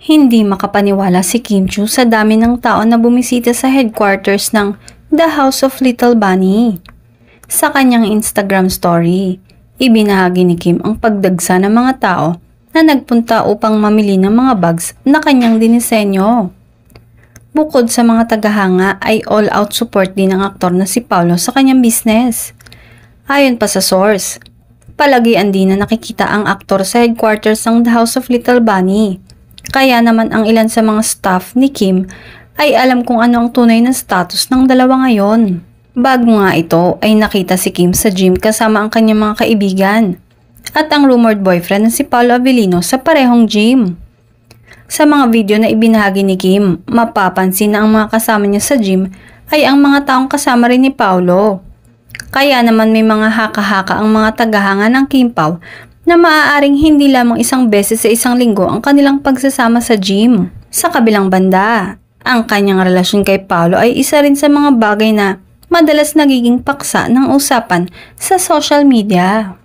Hindi makapaniwala si Kim Chiu sa dami ng tao na bumisita sa headquarters ng The House of Little Bunny. Sa kanyang Instagram story, ibinahagi ni Kim ang pagdagsa ng mga tao na nagpunta upang mamili ng mga bags na kanyang dinisenyo. Bukod sa mga tagahanga ay all-out support din ng aktor na si Paulo sa kanyang business. Ayon pa sa source, palagian din na nakikita ang aktor sa headquarters ng The House of Little Bunny. Kaya naman ang ilan sa mga staff ni Kim ay alam kung ano ang tunay na status ng dalawa ngayon. Bago nga ito ay nakita si Kim sa gym kasama ang kanyang mga kaibigan at ang rumored boyfriend na si Paolo Avellino sa parehong gym. Sa mga video na ibinahagi ni Kim, mapapansin na ang mga kasama niya sa gym ay ang mga taong kasama rin ni Paolo. Kaya naman may mga haka-haka ang mga tagahanga ng Kim Pao na maaaring hindi lamang isang beses sa isang linggo ang kanilang pagsasama sa gym. Sa kabilang banda, ang kanyang relasyon kay Paolo ay isa rin sa mga bagay na madalas nagiging paksa ng usapan sa social media.